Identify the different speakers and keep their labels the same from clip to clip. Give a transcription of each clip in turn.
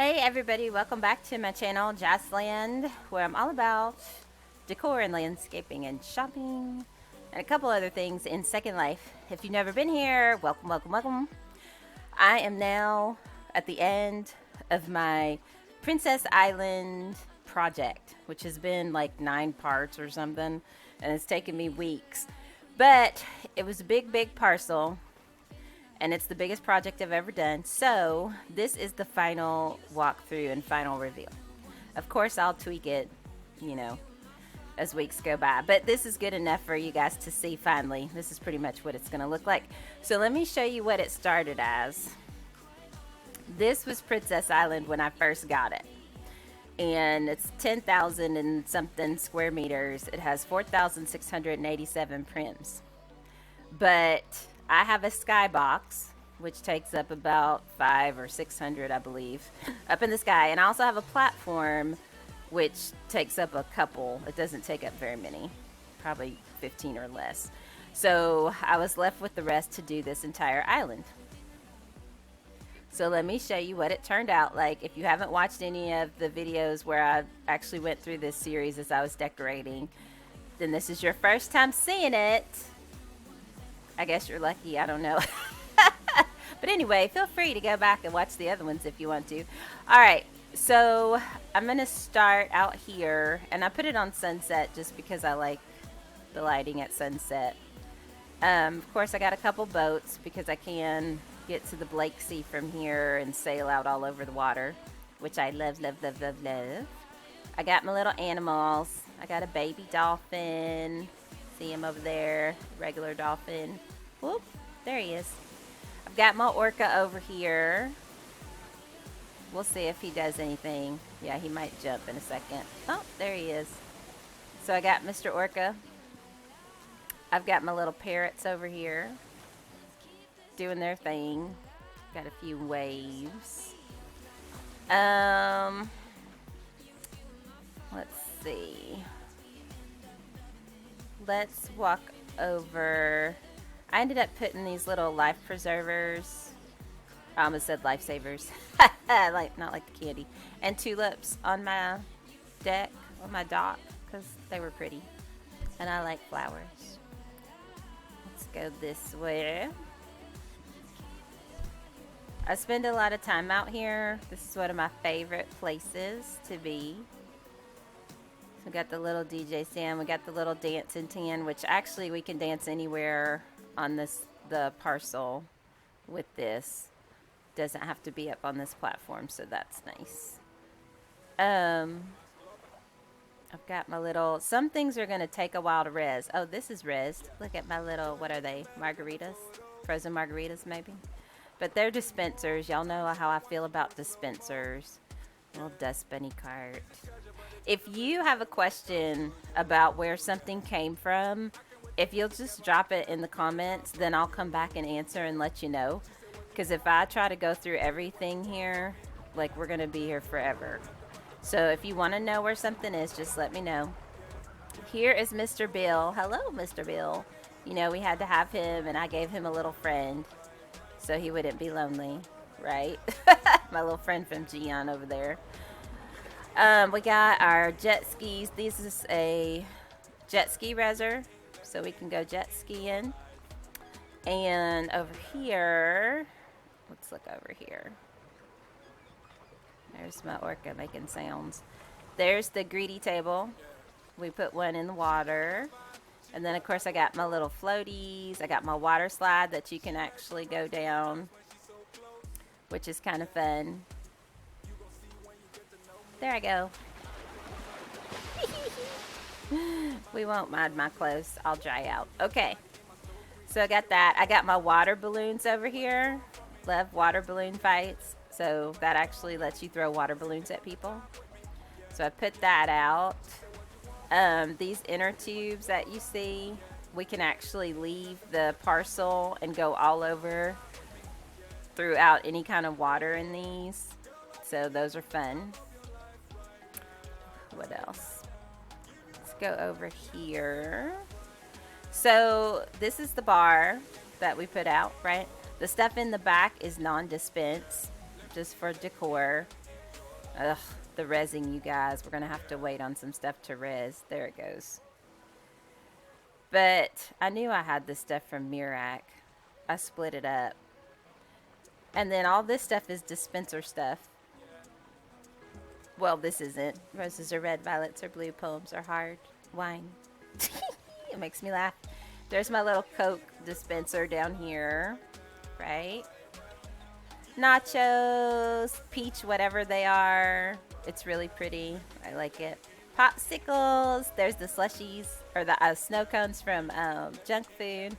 Speaker 1: Hey everybody, welcome back to my channel, Jazzland, where I'm all about decor and landscaping and shopping and a couple other things in Second Life. If you've never been here, welcome, welcome, welcome. I am now at the end of my Princess Island project, which has been like 9 parts or something, and it's taken me weeks. But it was a big parcel, and it's the biggest project I've ever done. So this is the final walkthrough and final reveal. Of course, I'll tweak it, you know, as weeks go by, but this is good enough for you guys to see finally. This is pretty much what it's gonna look like. So let me show you what it started as. This was Princess Island when I first got it. And it's 10,000 and something square meters. It has 4,687 prims. But I have a skybox, which takes up about 500 or 600, I believe, up in the sky. And I also have a platform, which takes up a couple. It doesn't take up very many, probably 15 or less. So I was left with the rest to do this entire island. So let me show you what it turned out like. If you haven't watched any of the videos where I actually went through this series as I was decorating, then this is your first time seeing it. I guess you're lucky, I don't know. But anyway, feel free to go back and watch the other ones if you want to. Alright, so I'm going to start out here. And I put it on sunset just because I like the lighting at sunset. Of course, I got a couple boats because I can get to the Blake Sea from here and sail out all over the water, which I love, love, love, love, love. I got my little animals. I got a baby dolphin. See him over there, regular dolphin. Whoop, there he is. I've got my orca over here. We'll see if he does anything. Yeah, he might jump in a second. Oh, there he is. So I got Mr. Orca. I've got my little parrots over here doing their thing. Got a few waves. Let's see. Let's walk over. I ended up putting these little life preservers. I almost said lifesavers. Like, not like the candy. And tulips on my deck, on my dock, because they were pretty. And I like flowers. Let's go this way. I spend a lot of time out here. This is one of my favorite places to be. So we got the little DJ stand. We got the little dancing tan, which actually we can dance anywhere on the parcel with this. Doesn't have to be up on this platform, so that's nice. I've got my little, some things are going to take a while to res. Oh, this is rezzed. Look at my little, what are they? Margaritas? Frozen margaritas, maybe? But they're dispensers. Y'all know how I feel about dispensers. Little dust bunny cart. If you have a question about where something came from, if you'll just drop it in the comments, then I'll come back and answer and let you know. Because if I try to go through everything here, like, we're going to be here forever. So if you want to know where something is, just let me know. Here is Mr. Bill. Hello, Mr. Bill. You know, we had to have him, and I gave him a little friend so he wouldn't be lonely, right? My little friend from Gian over there. We got our jet skis. This is a jet ski rezzer, so we can go jet skiing. And over here, let's look over here. There's my orca making sounds. There's the greedy table. We put one in the water. And then, of course, I got my little floaties. I got my water slide that you can actually go down, which is kind of fun. There I go. We won't mind my clothes. I'll dry out. Okay. So I got that. I got my water balloons over here. Love water balloon fights. So that actually lets you throw water balloons at people. So I put that out. These inner tubes that you see, we can actually leave the parcel and go all over throughout any kind of water in these. So those are fun. What else? Let's go over here. So this is the bar that we put out, right? The stuff in the back is non-dispense, just for decor. Ugh, the rezzing, you guys. We're going to have to wait on some stuff to res. There it goes. But I knew I had this stuff from Mirac. I split it up. And then all this stuff is dispenser stuff. Well, this isn't. Roses are red, violets are blue, poems are hard. Wine. It makes me laugh. There's my little Coke dispenser down here. Right? Nachos, peach, whatever they are. It's really pretty. I like it. Popsicles. There's the slushies, or the snow cones from junk food.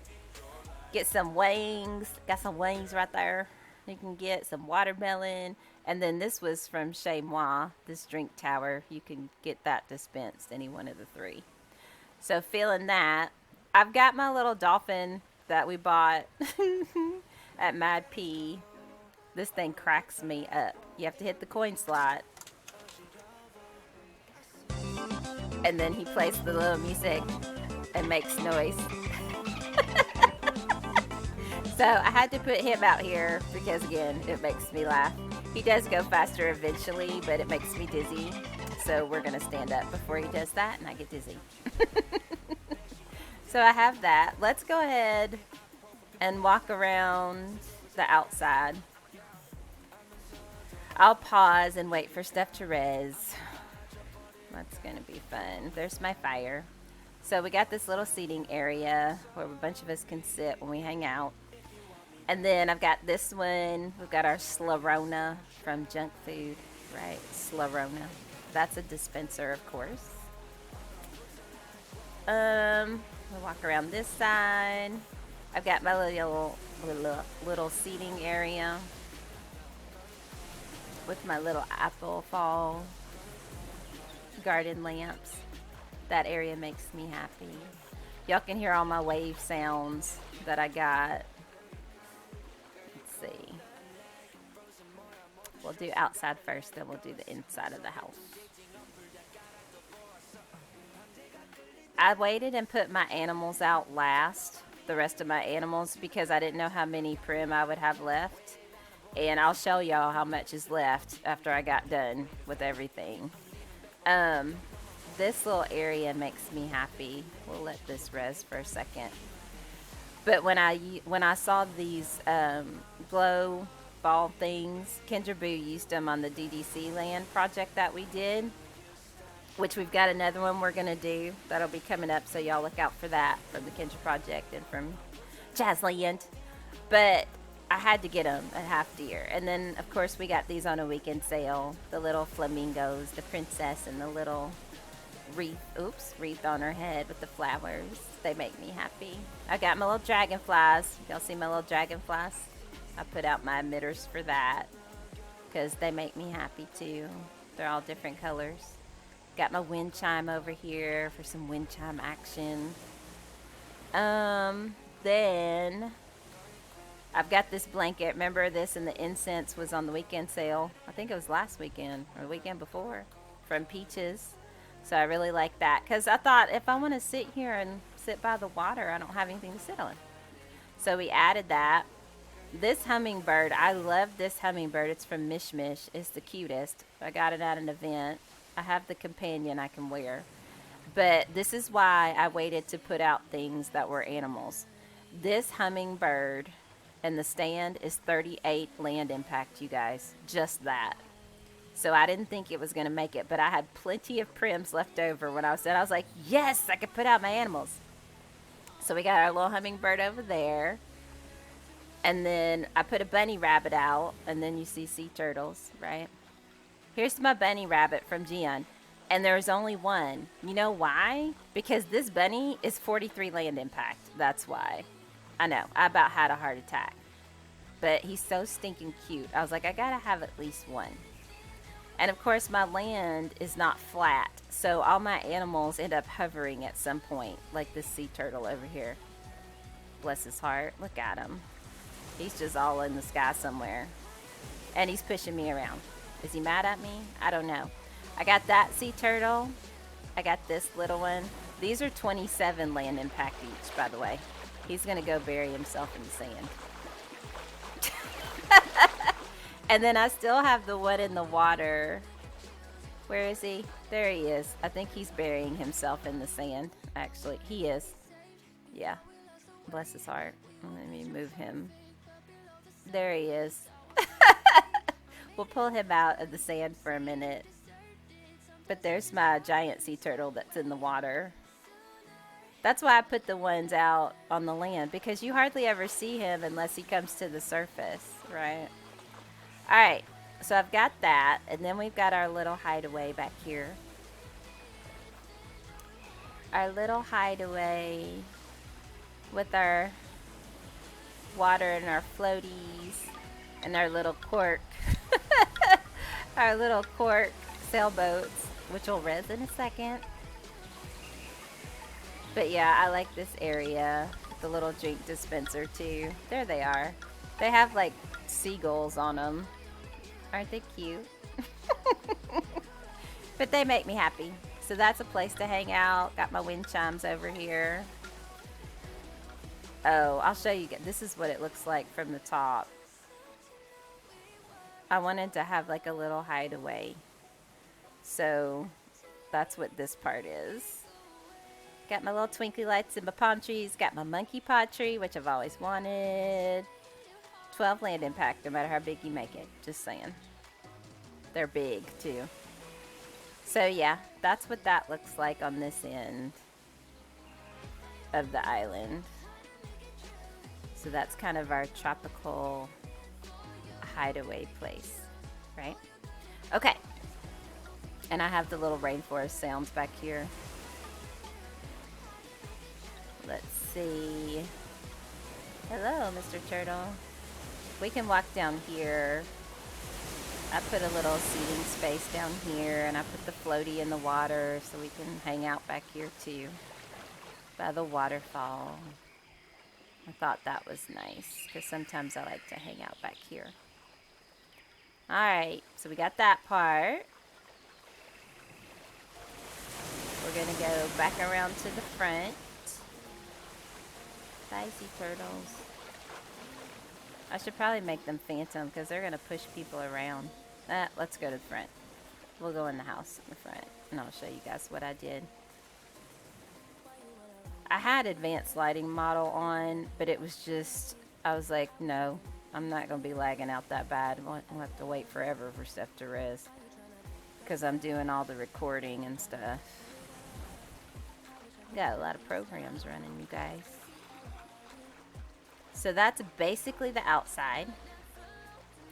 Speaker 1: Get some wings. Got some wings right there. You can get some watermelon. And then this was from Chez Moi, this drink tower. You can get that dispensed, any one of the three. So feeling that. I've got my little dolphin that we bought at Mad P. This thing cracks me up. You have to hit the coin slot. And then he plays the little music and makes noise. So I had to put him out here because, again, it makes me laugh. He does go faster eventually, but it makes me dizzy. So we're going to stand up before he does that, and I get dizzy. So I have that. Let's go ahead and walk around the outside. I'll pause and wait for stuff to res. That's going to be fun. There's my fire. So we got this little seating area where a bunch of us can sit when we hang out. And then I've got this one. We've got our Slarona from junk food, right? Slarona. That's a dispenser, of course. We'll walk around this side. I've got my little seating area with my little apple fall garden lamps. That area makes me happy. Y'all can hear all my wave sounds that I got. Let's see. We'll do outside first, then we'll do the inside of the house. I waited and put my animals out last, the rest of my animals, because I didn't know how many prim I would have left. And I'll show y'all how much is left after I got done with everything. This little area makes me happy. We'll let this res for a second. But when I saw these glow ball things, Kendra Boo used them on the DDC land project that we did, which we've got another one we're gonna do that'll be coming up, so y'all look out for that from the Kendra project and from Jazzland. But I had to get them at half deer. And then of course we got these on a weekend sale, the little flamingos, the princess, and the little wreath on her head with the flowers. They make me happy. I got my little dragonflies. Y'all see my little dragonflies? I put out my emitters for that because they make me happy too. They're all different colors. Got my wind chime over here for some wind chime action. Then I've got this blanket. Remember this, and the incense was on the weekend sale. I think it was last weekend or the weekend before from Peaches. So I really like that because I thought if I want to sit here and sit by the water, I don't have anything to sit on. So we added that. This hummingbird, I love this hummingbird. It's from Mish Mish. It's the cutest. I got it at an event. I have the companion I can wear. But this is why I waited to put out things that were animals. This hummingbird and the stand is 38 land impact, you guys. Just that. So I didn't think it was going to make it, but I had plenty of prims left over when I was done. I was like, yes, I could put out my animals. So we got our little hummingbird over there. And then I put a bunny rabbit out, and then you see sea turtles, right? Here's my bunny rabbit from Gian. And there's only one. You know why? Because this bunny is 43 land impact. That's why. I know. I about had a heart attack. But he's so stinking cute. I was like, I gotta have at least one. And of course, my land is not flat. So all my animals end up hovering at some point. Like this sea turtle over here. Bless his heart. Look at him. He's just all in the sky somewhere. And he's pushing me around. Is he mad at me? I don't know. I got that sea turtle. I got this little one. These are 27 land impact each, by the way. He's going to go bury himself in the sand. And then I still have the one in the water Where is he? There he is. I think he's burying himself in the sand. Actually, he is. Yeah. Bless his heart. Let me move him. There he is. We'll pull him out of the sand for a minute. But there's my giant sea turtle that's in the water. That's why I put the ones out on the land, because you hardly ever see him unless he comes to the surface, right? Alright, so I've got that, and then we've got our little hideaway back here. Our little hideaway with our water and our floaties and our little cork. Our little cork sailboats, which will res in a second. But yeah, I like this area. The little drink dispenser too. There they are. They have like seagulls on them. Aren't they cute? But they make me happy. So that's a place to hang out. Got my wind chimes over here. Oh, I'll show you. This is what it looks like from the top. I wanted to have like a little hideaway. So that's what this part is. Got my little twinkly lights and my palm trees. Got my monkey pod tree, which I've always wanted. 12 land impact, no matter how big you make it. Just saying. They're big too. So yeah, that's what that looks like on this end of the island. So that's kind of our tropical hideaway place, right? Okay. And I have the little rainforest sounds back here. Let's see. Hello, Mr. Turtle. We can walk down here. I put a little seating space down here, and I put the floaty in the water so we can hang out back here too, by the waterfall. I thought that was nice, because sometimes I like to hang out back here. Alright, so we got that part. We're going to go back around to the front. Bye, sea turtles. I should probably make them phantom, because they're going to push people around. Let's go to the front. We'll go in the house in the front, and I'll show you guys what I did. I had advanced lighting model on, but it was just, I was like, no, I'm not going to be lagging out that bad. I'll have to wait forever for stuff to res, because I'm doing all the recording and stuff. Got a lot of programs running, you guys. So that's basically the outside.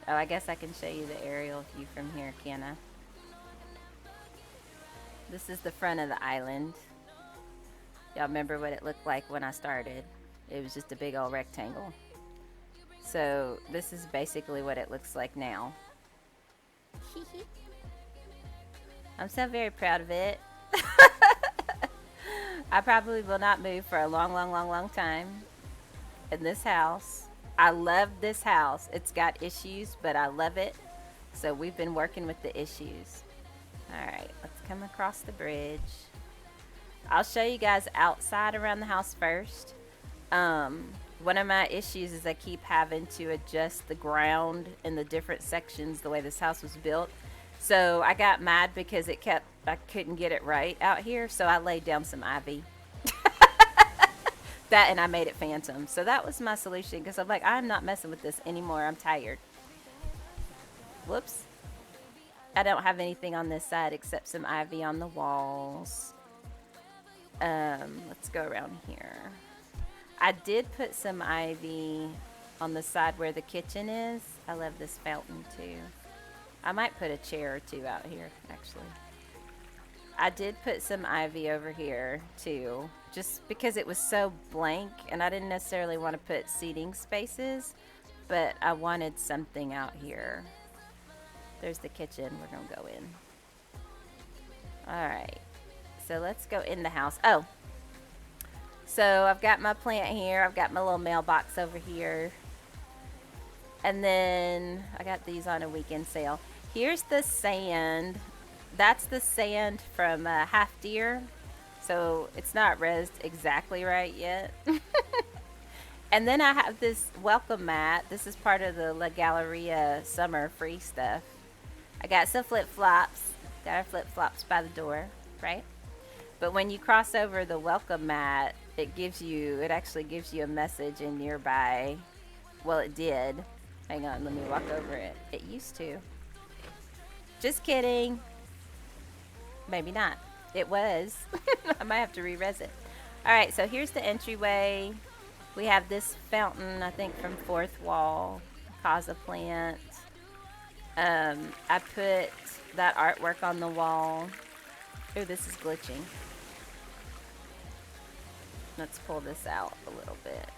Speaker 1: Oh, I guess I can show you the aerial view from here, can I? This is the front of the island. Y'all remember what it looked like when I started? It was just a big old rectangle. So this is basically what it looks like now. I'm so very proud of it. I probably will not move for a long time in this house. I love this house. It's got issues, but I love it. So we've been working with the issues. Alright, let's come across the bridge. I'll show you guys outside around the house first. One of my issues is I keep having to adjust the ground in the different sections the way this house was built. So I got mad because I couldn't get it right out here, so I laid down some ivy. That, and I made it phantom. So that was my solution, because I'm like, I'm not messing with this anymore. I'm tired. Whoops. I don't have anything on this side except some ivy on the walls. Let's go around here. I did put some ivy on the side where the kitchen is. I love this fountain too. I might put a chair or two out here, actually. I did put some ivy over here too, just because it was so blank, and I didn't necessarily want to put seating spaces, but I wanted something out here. There's the kitchen. We're going to go in. Alright, so let's go in the house. Oh, so I've got my plant here. I've got my little mailbox over here. And then I got these on a weekend sale. Here's the sand. That's the sand from Half Deer. So it's not rezzed exactly right yet. And then I have this welcome mat. This is part of the La Galleria summer free stuff. I got some flip-flops. Got our flip-flops by the door, right? But when you cross over the welcome mat, it actually gives you a message in nearby. Well, it did. Hang on, let me walk over it. It used to. Just kidding. Maybe not. It was. I might have to re-res it. Alright, so here's the entryway. We have this fountain, I think from fourth wall. Casa plant. I put that artwork on the wall. Oh, this is glitching. Let's pull this out a little bit.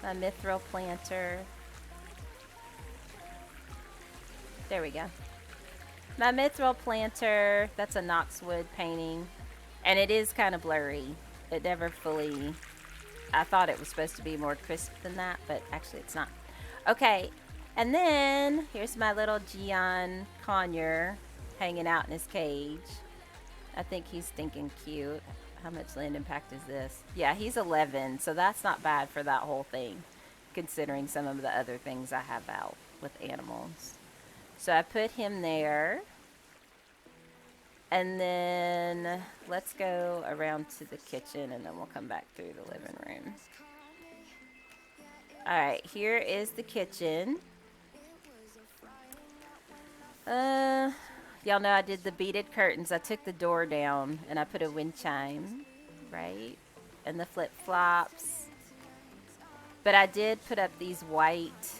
Speaker 1: My mithril planter. There we go. My mithril planter. That's a Knoxwood painting. And it is kind of blurry. It never fully... I thought it was supposed to be more crisp than that, but actually it's not. Okay, and then here's my little Gian conure hanging out in his cage. I think he's stinking cute. How much land impact is this? Yeah, he's 11, so that's not bad for that whole thing, considering some of the other things I have out with animals. So I put him there. And then let's go around to the kitchen and then we'll come back through the living room. Alright, here is the kitchen. Y'all know I did the beaded curtains. I took the door down and I put a wind chime, right? And the flip-flops. But I did put up these white,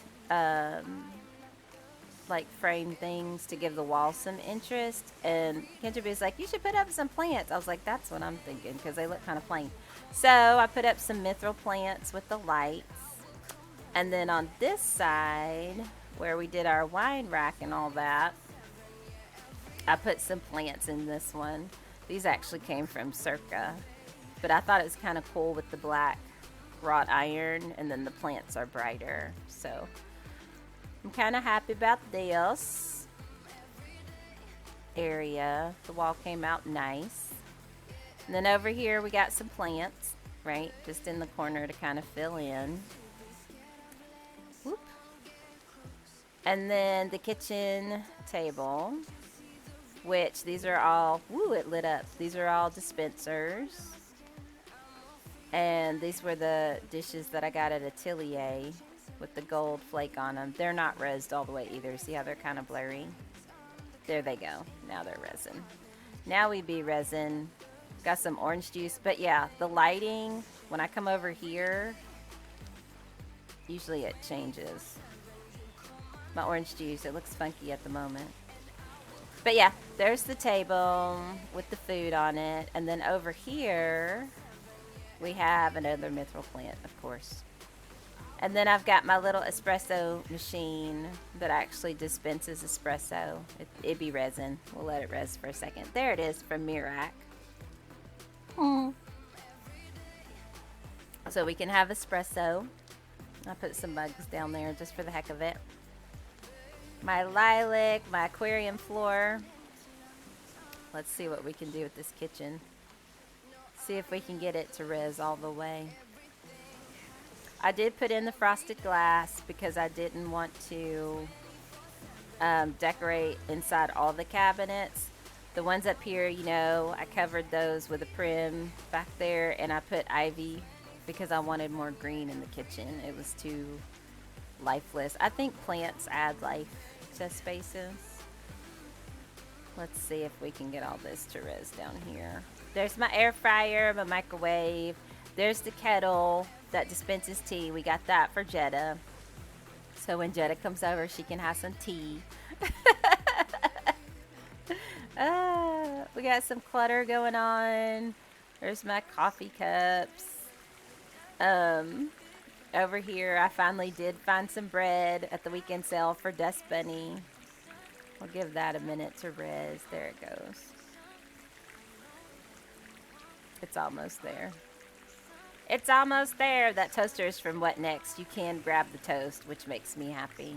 Speaker 1: like frame things to give the wall some interest. And Kendra was like, you should put up some plants. I was like, that's what I'm thinking because they look kind of plain. So I put up some mithril plants with the lights. And then on this side, where we did our wine rack and all that, I put some plants in this one. These actually came from Circa. But I thought it was kind of cool with the black wrought iron, and then the plants are brighter. So I'm kind of happy about this area. The wall came out nice. And then over here we got some plants, right? Just in the corner to kind of fill in. Whoop. And then the kitchen table, which these are all, woo, it lit up. These are all dispensers. And these were the dishes that I got at Atelier with the gold flake on them. They're not rezzed all the way either. See how they're kind of blurry? There they go. Now they're resin. Now we be resin. Got some orange juice. But yeah, the lighting, when I come over here, usually it changes. My orange juice, it looks funky at the moment. But yeah, there's the table with the food on it. And then over here, we have another mithril plant, of course. And then I've got my little espresso machine that actually dispenses espresso. It'd be resin. We'll let it res for a second. There it is from Mirac. So we can have espresso. I put some mugs down there just for the heck of it. My lilac, my aquarium floor. Let's see what we can do with this kitchen. See if we can get it to res all the way. I did put in the frosted glass because I didn't want to decorate inside all the cabinets. The ones up here, you know, I covered those with a prim back there, and I put ivy because I wanted more green in the kitchen. It was too lifeless. I think plants add life to spaces. Let's see if we can get all this to res down here. There's my air fryer, my microwave. There's the kettle that dispenses tea. We got that for Jetta. So when Jetta comes over, she can have some tea. We got some clutter going on. There's my coffee cups. Over here, I finally did find some bread at the weekend sale for Dust Bunny. I'll give that a minute to res. There it goes. It's almost there. It's almost there. That toaster is from What Next. You can grab the toast, which makes me happy.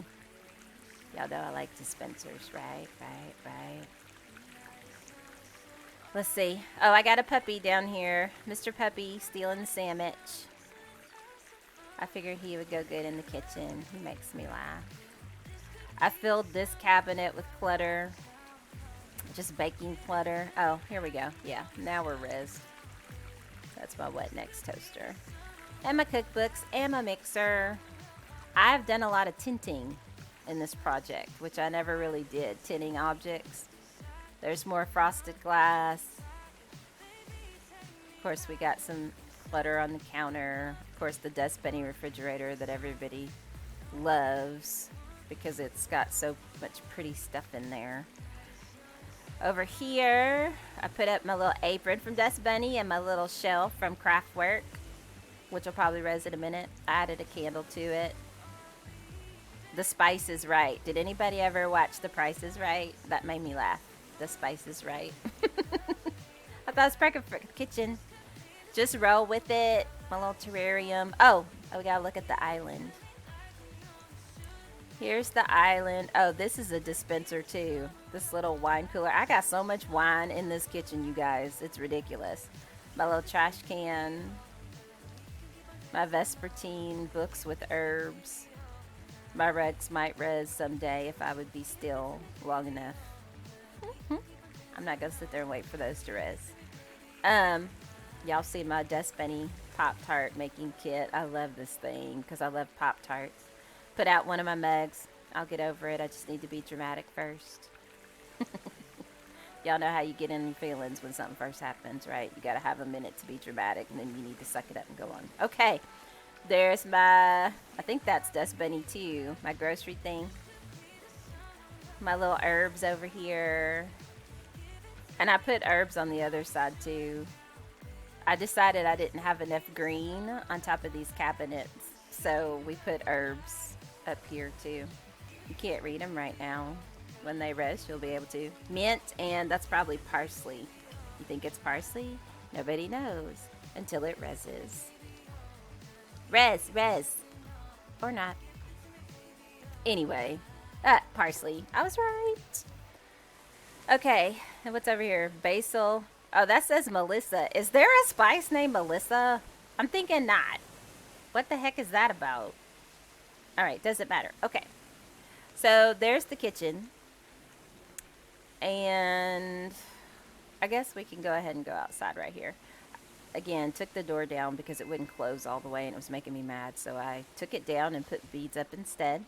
Speaker 1: Y'all know I like dispensers, right? Let's see. Oh, I got a puppy down here. Mr. Puppy stealing the sandwich. I figured he would go good in the kitchen. He makes me laugh. I filled this cabinet with clutter. Just baking clutter. Oh, here we go. Yeah, now we're rezzed. That's my wet next toaster. And my cookbooks and my mixer. I've done a lot of tinting in this project, which I never really did, tinting objects. There's more frosted glass. Of course, we got some clutter on the counter. Of course, the Dust Bunny refrigerator that everybody loves because it's got so much pretty stuff in there. Over here, I put up my little apron from Dust Bunny and my little shelf from Craftwork, which will probably res in a minute. I added a candle to it. The Spice is Right. Did anybody ever watch The Price is Right? That made me laugh. The Spice is Right. I thought it was perfect for the kitchen. Just roll with it. My little terrarium. Oh, we gotta look at the island. Here's the island. Oh, this is a dispenser too. This little wine cooler. I got so much wine in this kitchen, you guys. It's ridiculous. My little trash can. My Vespertine books with herbs. My rugs might res someday if I would be still long enough. I'm not gonna sit there and wait for those to res. Y'all see my Dust Bunny Pop-Tart making kit. I love this thing because I love Pop-Tarts. Put out one of my mugs. I'll get over it. I just need to be dramatic first. Y'all know how you get in your feelings when something first happens, right? You gotta have a minute to be dramatic, and then you need to suck it up and go on. Okay, there's my, I think that's Dust Bunny too, my grocery thing. My little herbs over here. And I put herbs on the other side too. I decided I didn't have enough green on top of these cabinets, so we put herbs up here too. You can't read them right now. When they res, you'll be able to. Mint, and that's probably parsley. You think it's parsley? Nobody knows until it reses. Res. Or not. Anyway, parsley. I was right. Okay, and what's over here? Basil. Oh, that says Melissa. Is there a spice named Melissa? I'm thinking not. What the heck is that about? Alright, doesn't matter. Okay. So, there's the kitchen. And I guess we can go ahead and go outside right here. Again, took the door down because it wouldn't close all the way and it was making me mad. So I took it down and put beads up instead.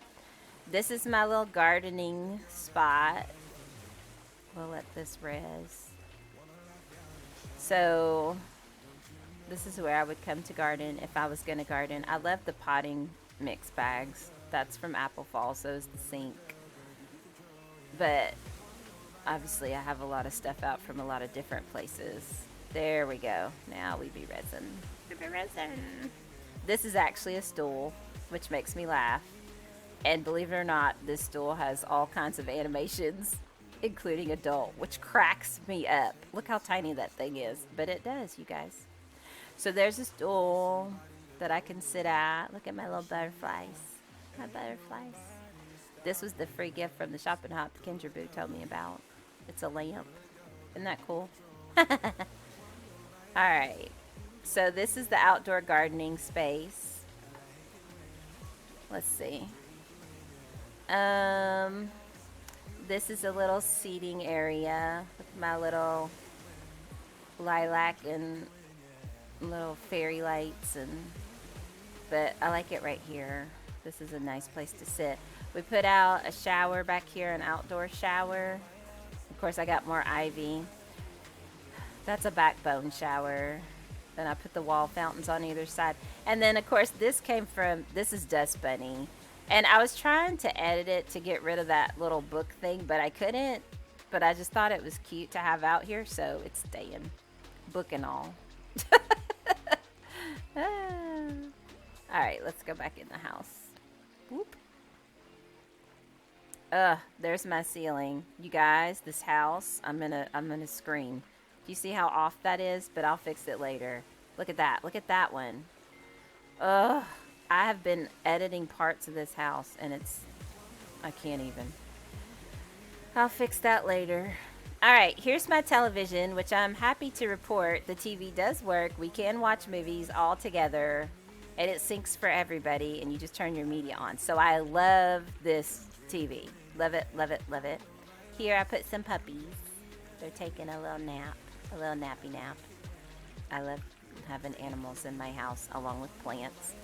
Speaker 1: This is my little gardening spot. We'll let this res. So this is where I would come to garden if I was going to garden. I love the potting mix bags. That's from Apple Fall, so is the sink. But obviously I have a lot of stuff out from a lot of different places. There we go. Now we be resin. This is actually a stool, which makes me laugh. And believe it or not, this stool has all kinds of animations, including adult, which cracks me up. Look how tiny that thing is. But it does, you guys. So there's a stool that I can sit at. Look at my little butterflies. My butterflies. This was the free gift from the Shop and Hop the Kendra Boo told me about. It's a lamp. Isn't that cool? Alright. So this is the outdoor gardening space. Let's see. This is a little seating area with my little lilac and little fairy lights, but I like it right here. This is a nice place to sit. We put out a shower back here, an outdoor shower. Of course, I got more ivy. That's a backbone shower. Then I put the wall fountains on either side. And then, of course, this is Dust Bunny. And I was trying to edit it to get rid of that little book thing, but I couldn't. But I just thought it was cute to have out here, so it's staying. Book and all. Alright, let's go back in the house. Whoop. There's my ceiling. You guys, this house, I'm gonna scream. Do you see how off that is? But I'll fix it later. Look at that. Look at that one. Ugh. I have been editing parts of this house and I can't even. I'll fix that later. Alright, here's my television, which I'm happy to report the TV does work. We can watch movies all together and it syncs for everybody and you just turn your media on. So I love this TV. Love it, love it, love it. Here I put some puppies. They're taking a little nap, a little nappy nap. I love having animals in my house along with plants.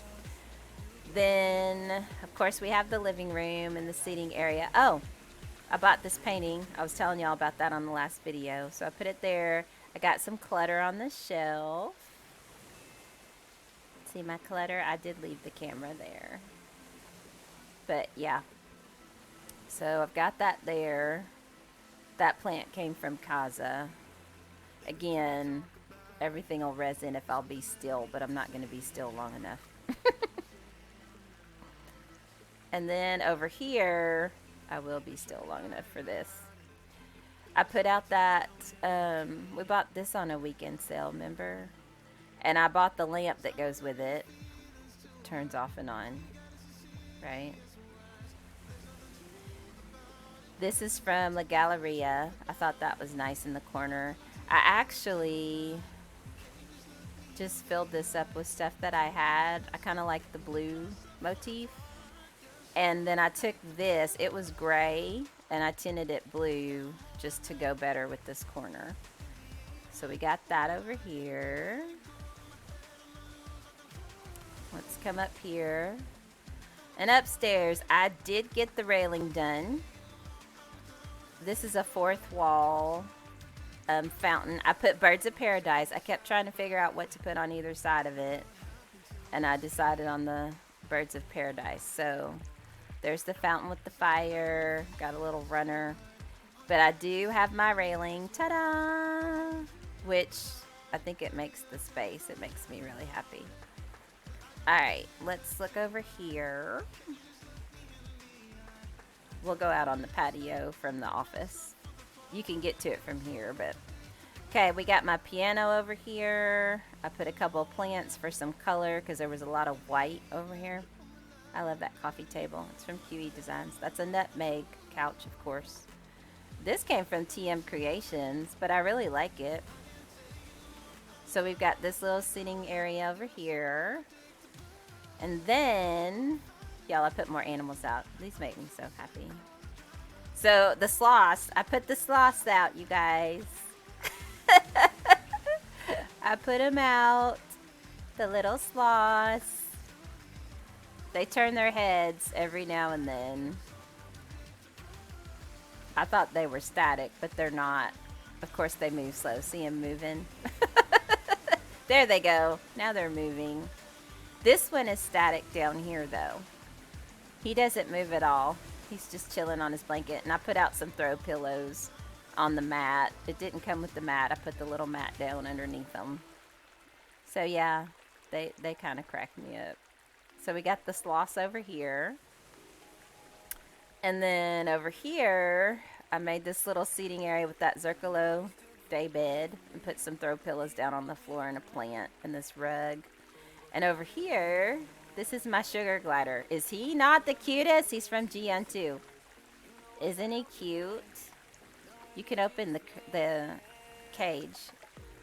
Speaker 1: Then, of course, we have the living room and the seating area. Oh, I bought this painting. I was telling y'all about that on the last video. So I put it there. I got some clutter on the shelf. See my clutter? I did leave the camera there. But yeah. So I've got that there. That plant came from Kaza. Again, everything will resin if I'll be still, but I'm not going to be still long enough. And then over here, I will be still long enough for this. I put out that, we bought this on a weekend sale, remember? And I bought the lamp that goes with it. Turns off and on, right? This is from La Galleria. I thought that was nice in the corner. I actually just filled this up with stuff that I had. I kind of like the blue motif. And then I took this, it was gray, and I tinted it blue just to go better with this corner. So we got that over here. Let's come up here. And upstairs, I did get the railing done. This is a fourth wall fountain. I put Birds of Paradise. I kept trying to figure out what to put on either side of it. And I decided on the Birds of Paradise. So there's the fountain with the fire. Got a little runner. But I do have my railing. Ta-da! Which I think it makes the space. It makes me really happy. Alright, let's look over here. We'll go out on the patio from the office. You can get to it from here, but... Okay, we got my piano over here. I put a couple of plants for some color because there was a lot of white over here. I love that coffee table. It's from QE Designs. That's a nutmeg couch, of course. This came from TM Creations, but I really like it. So we've got this little seating area over here. And then, y'all, I put more animals out. These make me so happy. So the sloths, I put the sloths out, you guys. I put them out. The little sloths. They turn their heads every now and then. I thought they were static, but they're not. Of course, they move slow. See them moving? There they go. Now they're moving. This one is static down here, though. He doesn't move at all. He's just chilling on his blanket. And I put out some throw pillows on the mat. It didn't come with the mat. I put the little mat down underneath them. So, yeah, they kind of cracked me up. So we got the sloths over here. And then over here, I made this little seating area with that Zircolo day bed and put some throw pillows down on the floor and a plant and this rug. And over here, this is my sugar glider. Is he not the cutest? He's from GN too. Isn't he cute? You can open the cage.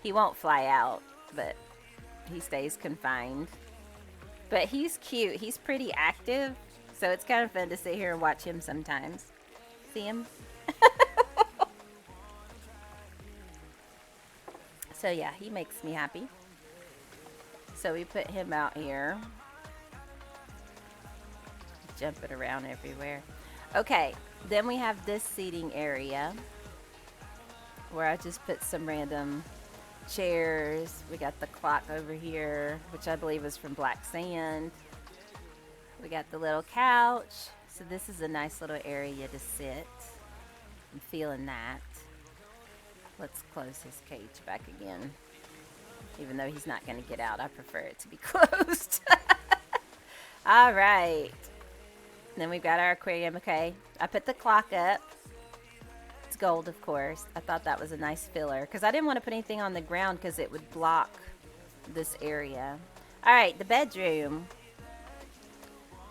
Speaker 1: He won't fly out, but he stays confined. But he's cute. He's pretty active. So it's kind of fun to sit here and watch him sometimes. See him? So yeah, he makes me happy. So we put him out here. Jumping around everywhere. Okay, then we have this seating area where I just put some random chairs. We got the clock over here, which I believe is from Black Sand. We got the little couch. So this is a nice little area to sit. I'm feeling that. Let's close his cage back again. Even though he's not going to get out, I prefer it to be closed. All right. Then we've got our aquarium. Okay, I put the clock up. It's gold, of course. I thought that was a nice filler because I didn't want to put anything on the ground because it would block this area. All right, the bedroom.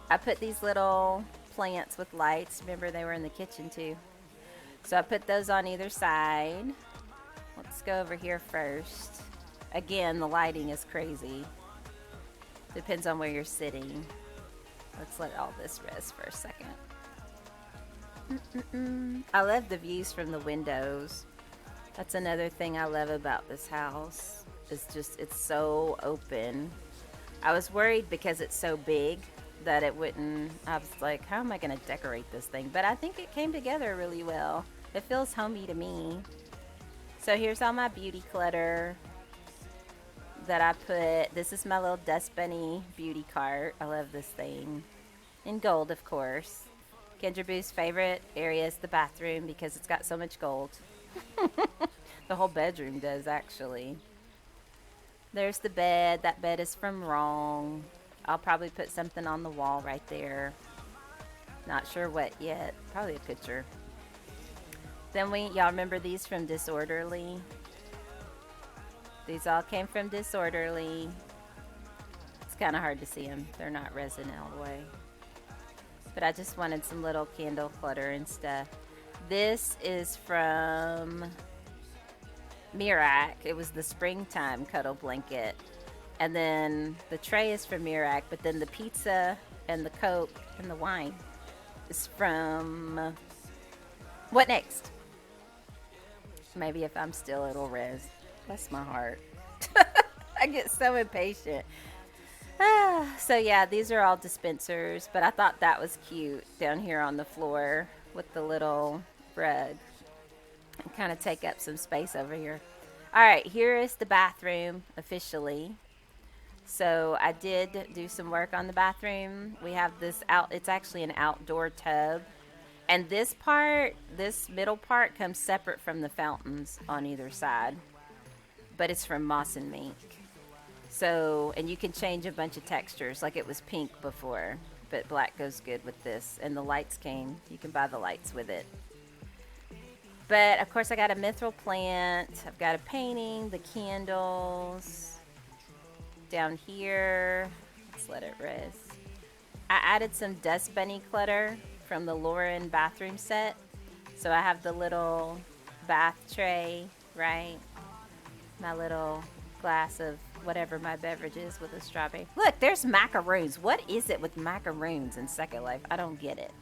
Speaker 1: I put these little plants with lights. Remember, they were in the kitchen too. So I put those on either side. Let's go over here first. Again, the lighting is crazy. Depends on where you're sitting. Let's let all this rest for a second. I love the views from the windows. That's another thing I love about this house. It's just, it's so open. I was worried because it's so big that it wouldn't, I was like, how am I going to decorate this thing? But I think it came together really well. It feels homey to me. So here's all my beauty clutter that I put. This is my little Dust Bunny beauty cart. I love this thing. In gold, of course. Kendra Boo's favorite area is the bathroom because it's got so much gold. The whole bedroom does, actually. There's the bed. That bed is from Wrong. I'll probably put something on the wall right there. Not sure what yet. Probably a picture. Then y'all remember these from Disorderly? These all came from Disorderly. It's kind of hard to see them. They're not resin all the way. But I just wanted some little candle clutter and stuff. This is from Mirac. It was the springtime cuddle blanket. And then the tray is from Mirac, but then the pizza and the Coke and the wine is from What Next? Maybe if I'm still, it'll res. Bless my heart. I get so impatient. So yeah, these are all dispensers, but I thought that was cute down here on the floor with the little rug. And kind of take up some space over here. All right, here is the bathroom officially. So I did do some work on the bathroom. We have this it's actually an outdoor tub. And this part, this middle part comes separate from the fountains on either side. But it's from Moss and Mink. So, and you can change a bunch of textures. Like it was pink before, but black goes good with this. And the lights came. You can buy the lights with it. But of course I got a mithril plant. I've got a painting, the candles. Down here, let's let it res. I added some Dust Bunny clutter from the Lauren bathroom set. So I have the little bath tray, right? My little glass of whatever my beverage is with a strawberry. Look, there's macaroons. What is it with macaroons in Second Life? I don't get it.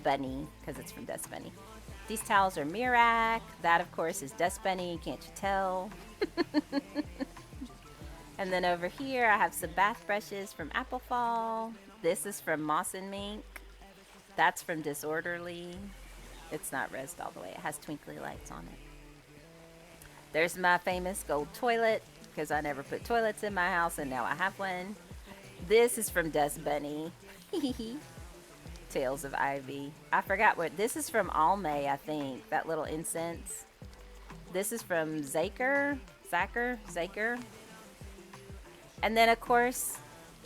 Speaker 1: Bunny, because it's from Dust Bunny. These towels are Mirac. That, of course, is Dust Bunny. Can't you tell? And then over here, I have some bath brushes from Applefall. This is from Moss and Mink. That's from Disorderly. It's not rezzed all the way. It has twinkly lights on it. There's my famous gold toilet, because I never put toilets in my house, and now I have one. This is from Dust Bunny. Tales of Ivy. I forgot what. This is from Almay, I think. That little incense. This is from Zaker. And then, of course,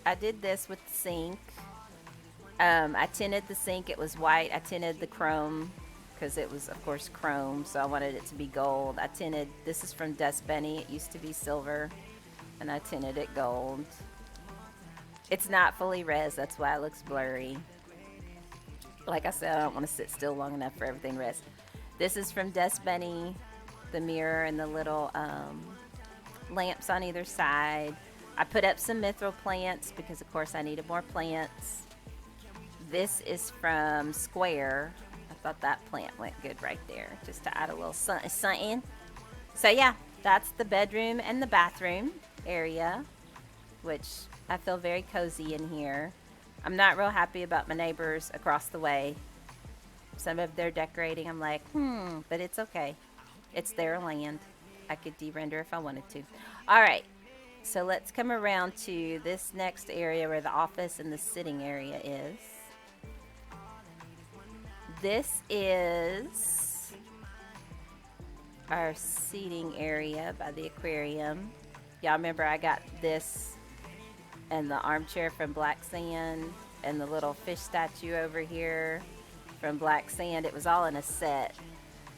Speaker 1: I did this with the sink. I tinted the sink. It was white. I tinted the chrome because it was, of course, chrome. So I wanted it to be gold. I tinted. This is from Dust Bunny. It used to be silver. And I tinted it gold. It's not fully res. That's why it looks blurry. Like I said, I don't want to sit still long enough for everything res. This is from Dust Bunny. The mirror and the little lamps on either side. I put up some mithril plants because, of course, I needed more plants. This is from Square. I thought that plant went good right there, just to add a little something. So, yeah, that's the bedroom and the bathroom area, which I feel very cozy in here. I'm not real happy about my neighbors across the way. Some of their decorating, I'm like, but it's okay. It's their land. I could de-render if I wanted to. All right. So let's come around to this next area where the office and the sitting area is. This is our seating area by the aquarium. Y'all remember I got this and the armchair from Black Sand and the little fish statue over here from Black Sand. It was all in a set.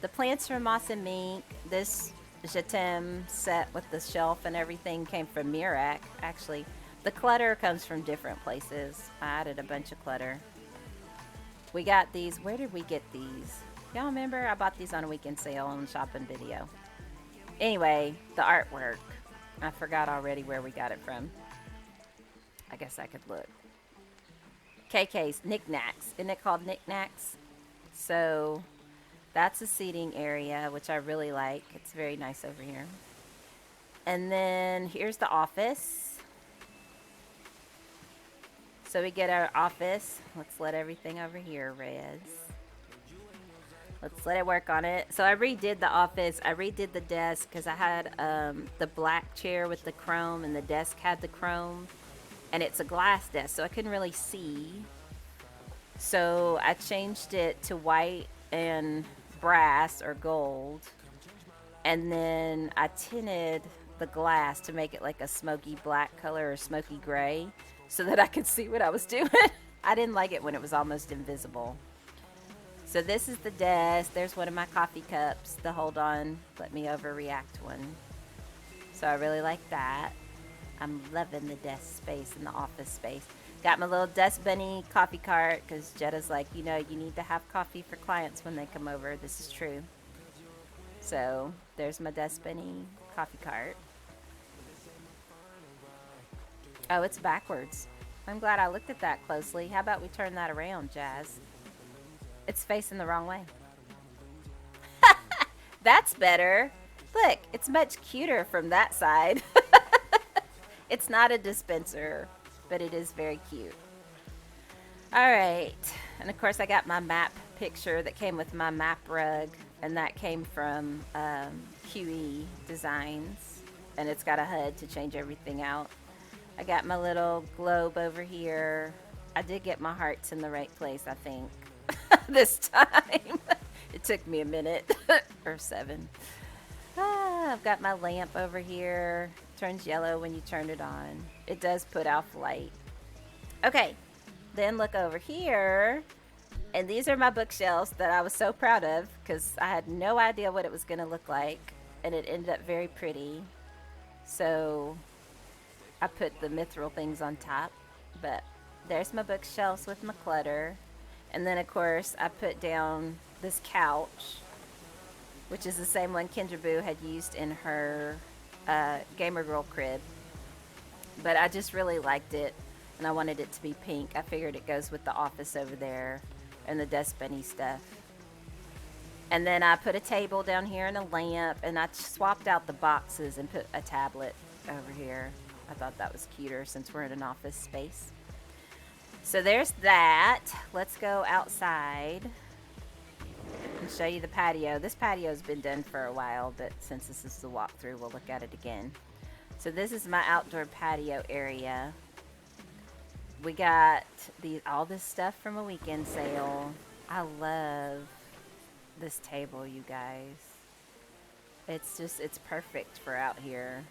Speaker 1: The plants from Moss and Mink. This Jetem set with the shelf and everything came from Mirac. Actually, the clutter comes from different places. I added a bunch of clutter. We got these. Where did we get these? Y'all remember? I bought these on a weekend sale on Shopping Video. Anyway, the artwork. I forgot already where we got it from. I guess I could look. KK's Knickknacks. Isn't it called Knickknacks? So That's a seating area, which I really like. It's very nice over here. And then here's the office. So we get our office. Let's let everything over here res. Let's let it work on it. So I redid the office. I redid the desk because I had the black chair with the chrome, and the desk had the chrome. And it's a glass desk, so I couldn't really see. So I changed it to white and brass or gold. And then I tinted the glass to make it like a smoky black color or smoky gray so that I could see what I was doing. I didn't like it when it was almost invisible. So this is the desk. There's one of my coffee cups, the hold on, let me overreact one. So I really like that. I'm loving the desk space and the office space. Got my little Dust Bunny coffee cart because Jetta's like, you know, you need to have coffee for clients when they come over. This is true. So there's my Dust Bunny coffee cart. Oh, it's backwards. I'm glad I looked at that closely. How about we turn that around, Jazz? It's facing the wrong way. That's better. Look, it's much cuter from that side. It's not a dispenser, but it is very cute. All right. And of course, I got my map picture that came with my map rug, and that came from QE Designs. And it's got a HUD to change everything out. I got my little globe over here. I did get my hearts in the right place, I think, this time. It took me a minute or 7. I've got my lamp over here. Turns yellow when you turn it on. It does put off light. Okay, then look over here. And these are my bookshelves that I was so proud of because I had no idea what it was going to look like. And it ended up very pretty. So I put the mithril things on top. But there's my bookshelves with my clutter. And then, of course, I put down this couch, which is the same one Kendra Boo had used in her Gamer Girl crib. But I just really liked it, and I wanted it to be pink. I figured it goes with the office over there and the Dust Bunny stuff. And then I put a table down here and a lamp, and I swapped out the boxes and put a tablet over here. I thought that was cuter since we're in an office space. So there's that. Let's go outside and show you the patio. This patio has been done for a while, but since this is the walkthrough, we'll look at it again. So this is my outdoor patio area. We got all this stuff from a weekend sale. I love this table, you guys. It's perfect for out here.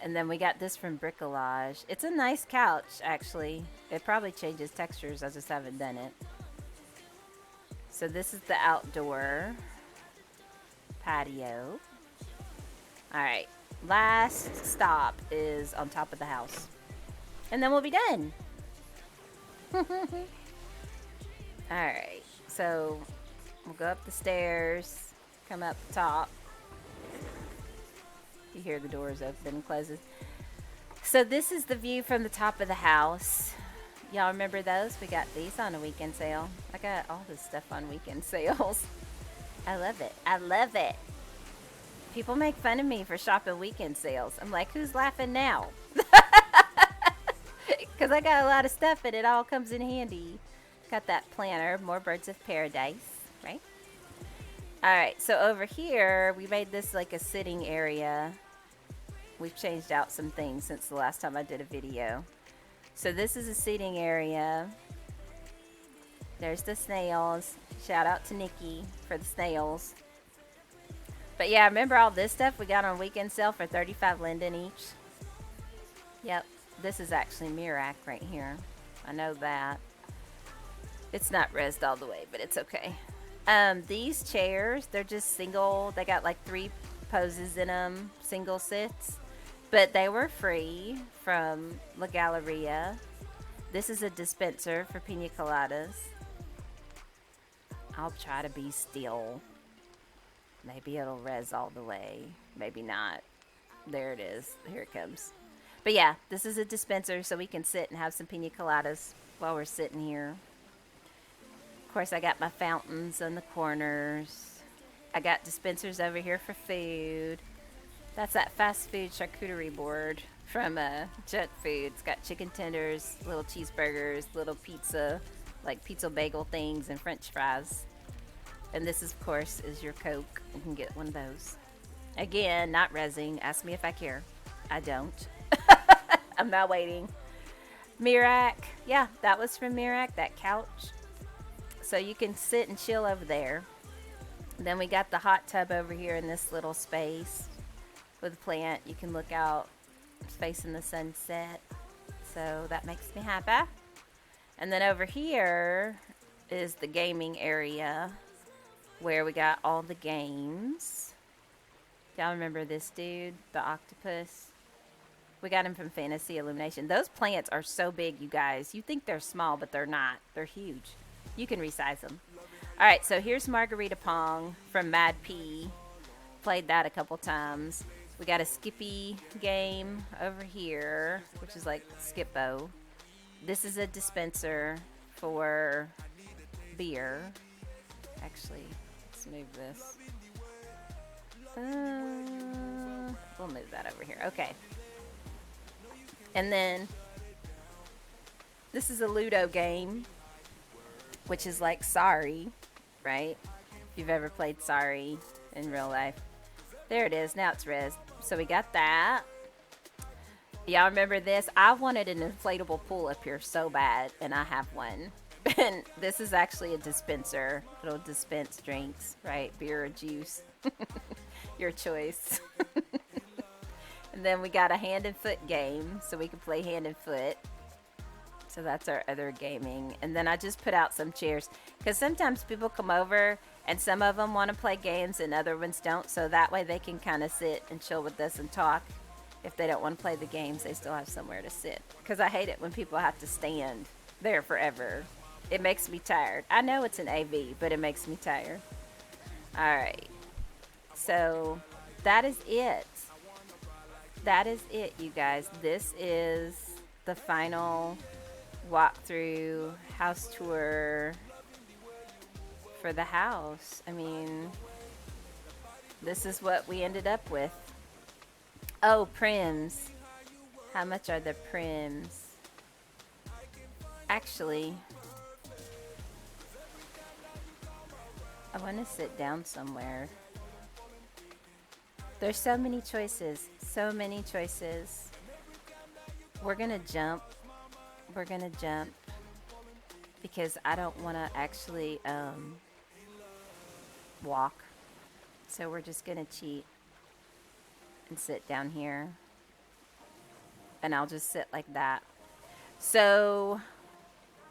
Speaker 1: And then we got this from Bricolage. It's a nice couch, actually. It probably changes textures. I just haven't done it. So this is the outdoor patio. All right. Last stop is on top of the house. And then we'll be done. All right. So we'll go up the stairs, come up the top. You hear the doors open and closes. So this is the view from the top of the house. Y'all remember those? We got these on a weekend sale. I got all this stuff on weekend sales. I love it. I love it. People make fun of me for shopping weekend sales. I'm like, who's laughing now? Because I got a lot of stuff and it all comes in handy. Got that planner, more birds of paradise, right? Alright, so over here, we made this like a sitting area. We've changed out some things since the last time I did a video. So this is a seating area. There's the snails. Shout out to Nikki for the snails. But yeah, remember all this stuff we got on weekend sale for 35 linden each? Yep, this is actually Mirac right here. I know that. It's not rezzed all the way, but it's okay. These chairs, they're just single. They got like 3 poses in them, single sits. But they were free from La Galleria. This is a dispenser for pina coladas. I'll try to be still. Maybe it'll res all the way. Maybe not. There it is. Here it comes. But yeah, this is a dispenser so we can sit and have some pina coladas while we're sitting here. Of course, I got my fountains in the corners. I got dispensers over here for food. That's that fast food charcuterie board from Jet Food. It's got chicken tenders, little cheeseburgers, little pizza, like pizza bagel things, and french fries. And this, of course, is your Coke. You can get one of those. Again, not rezzing. Ask me if I care. I don't. I'm not waiting. Mirak. Yeah, that was from Mirak, that couch. So you can sit and chill over there. Then we got the hot tub over here in this little space with a plant. You can look out facing the sunset. So that makes me happy. And then over here is the gaming area where we got all the games. Y'all remember this dude, the octopus? We got him from Fantasy Illumination. Those plants are so big, you guys. You think they're small, but they're not. They're huge. You can resize them. All right, so here's Margarita Pong from Mad P. Played that a couple times. We got a Skippy game over here, which is like Skippo. This is a dispenser for beer. Actually, let's move this. We'll move that over here. Okay. And then this is a Ludo game, which is like Sorry, right? If you've ever played Sorry in real life. There it is. Now it's rezzed. So we got that. Y'all remember this? I wanted an inflatable pool up here so bad, and I have one. And this is actually a dispenser. It'll dispense drinks, right? Beer or juice. Your choice. And then we got a hand and foot game, so we can play hand and foot. So that's our other gaming. And then I just put out some chairs, because sometimes people come over and some of them want to play games and other ones don't. So that way they can kind of sit and chill with us and talk. If they don't want to play the games, they still have somewhere to sit. Because I hate it when people have to stand there forever. It makes me tired. I know it's an AV, but it makes me tired. All right. So that is it. That is it, you guys. This is the final walkthrough house tour for the house. I mean, this is what we ended up with. Oh, prims. How much are the prims? Actually, I want to sit down somewhere. There's so many choices. So many choices. We're going to jump. We're going to jump. Because I don't want to actually walk. So we're just going to cheat. And sit down here. And I'll just sit like that. So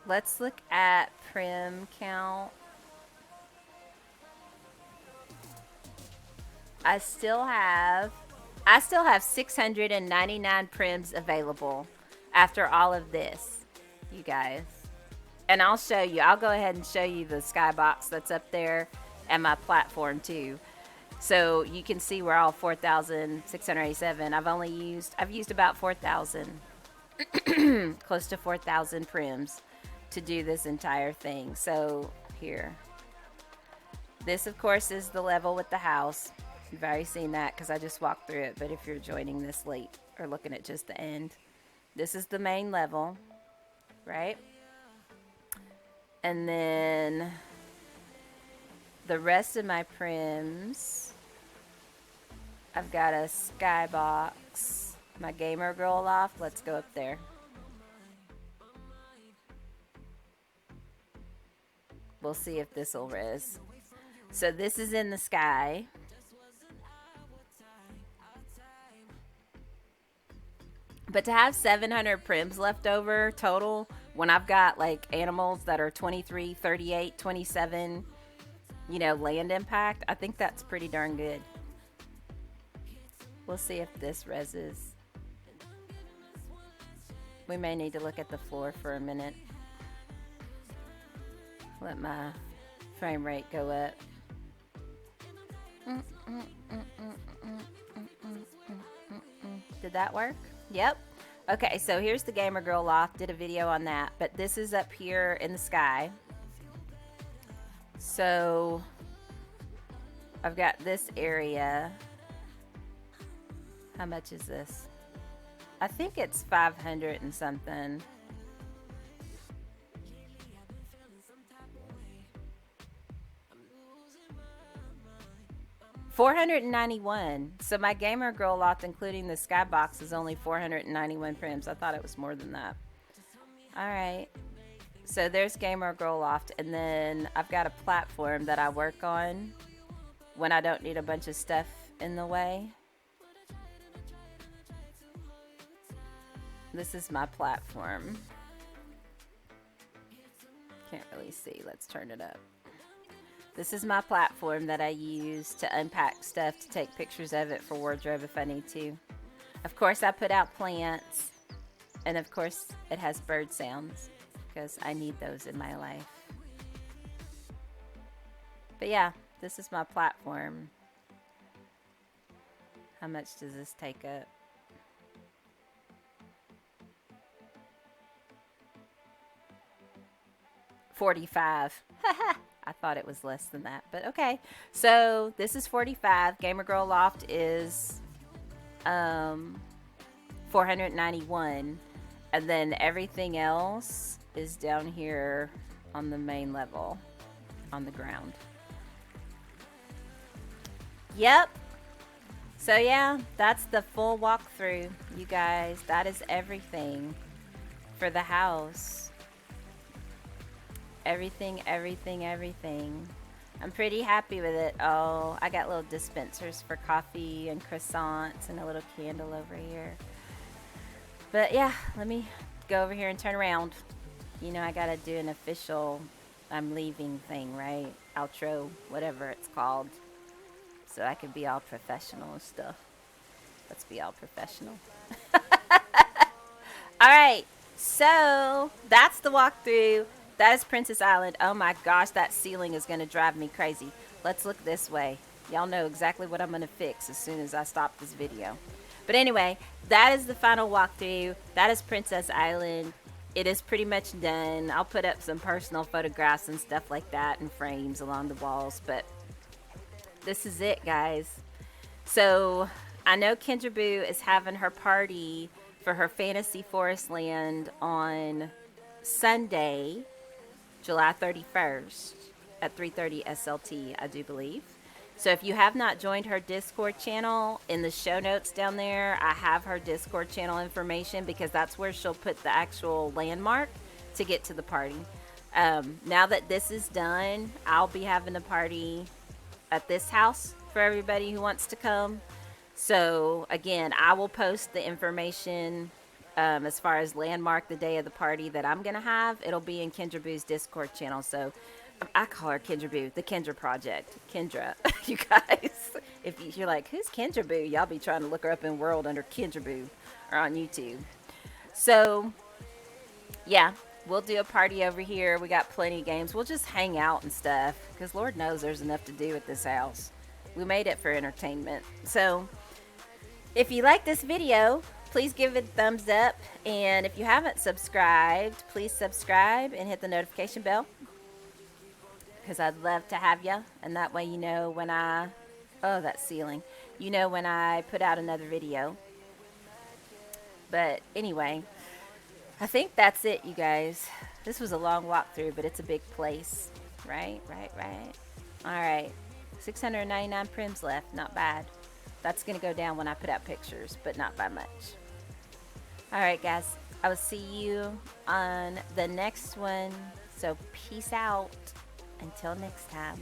Speaker 1: let's look at prim count. I still have 699 prims available after all of this, you guys. And I'll show you. I'll go ahead and show you the skybox that's up there and my platform too. So you can see we're all 4,687. I've used about 4,000, close to 4,000 prims to do this entire thing. So here, this of course is the level with the house. You've already seen that because I just walked through it. But if you're joining this late or looking at just the end, this is the main level, right? And then the rest of my prims, I've got a skybox, my Gamer Girl Loft. Let's go up there. We'll see if this will res. So this is in the sky. But to have 700 prims left over total, when I've got like animals that are 23, 38, 27, you know, land impact, I think that's pretty darn good. We'll see if this reses. We may need to look at the floor for a minute. Let my frame rate go up. Did that work? Yep. Okay, so here's the Gamer Girl Loft. Did a video on that. But this is up here in the sky. So I've got this area. How much is this? I think it's 500 and something. $491. So my Gamer Girl Loft, including the skybox, is only 491 prims. I thought it was more than that. All right. So there's Gamer Girl Loft, and then I've got a platform that I work on when I don't need a bunch of stuff in the way. This is my platform. Can't really see. Let's turn it up. This is my platform that I use to unpack stuff, to take pictures of it for wardrobe if I need to. Of course, I put out plants, and of course, it has bird sounds because I need those in my life. But yeah, this is my platform. How much does this take up? $45. I thought it was less than that, but okay. So this is $45. Gamer Girl Loft is $491, and then everything else is down here on the main level, on the ground. Yep. So yeah, that's the full walkthrough, you guys. That is everything for the house. Everything. I'm pretty happy with it. Oh, I got little dispensers for coffee and croissants and a little candle over here. But yeah, let me go over here and turn around. You know, I gotta do an official I'm leaving thing, right? Outro, whatever it's called. So I can be all professional and stuff. Let's be all professional. Alright, so that's the walkthrough. That is Princess Island. Oh my gosh, that ceiling is going to drive me crazy. Let's look this way. Y'all know exactly what I'm going to fix as soon as I stop this video. But anyway, that is the final walkthrough. That is Princess Island. It is pretty much done. I'll put up some personal photographs and stuff like that and frames along the walls. But this is it, guys. So I know Kendra Boo is having her party for her Fantasy Forest Land on Sunday, July 31st at 3:30 SLT, I do believe. So if you have not joined her Discord channel, in the show notes down there, I have her Discord channel information because that's where she'll put the actual landmark to get to the party. Now that this is done, I'll be having a party at this house for everybody who wants to come. So again, I will post the information as far as landmark the day of the party that I'm gonna have. It'll be in Kendra Boo's Discord channel. So I call her Kendra Boo, the Kendra Project. Kendra, you guys, if you're like, who's Kendra Boo? Y'all be trying to look her up in World under Kendra Boo or on YouTube. So yeah, we'll do a party over here. We got plenty of games. We'll just hang out and stuff because Lord knows there's enough to do at this house. We made it for entertainment. So if you like this video, please give it a thumbs up. And if you haven't subscribed, please subscribe and hit the notification bell, because I'd love to have you. And that way you know when I, oh, that ceiling, you know when I put out another video. But anyway, I think that's it, you guys. This was a long walkthrough, but it's a big place. Right. All right, 699 prims left. Not bad. That's going to go down when I put out pictures, but not by much. All right, guys. I will see you on the next one. So peace out. Until next time.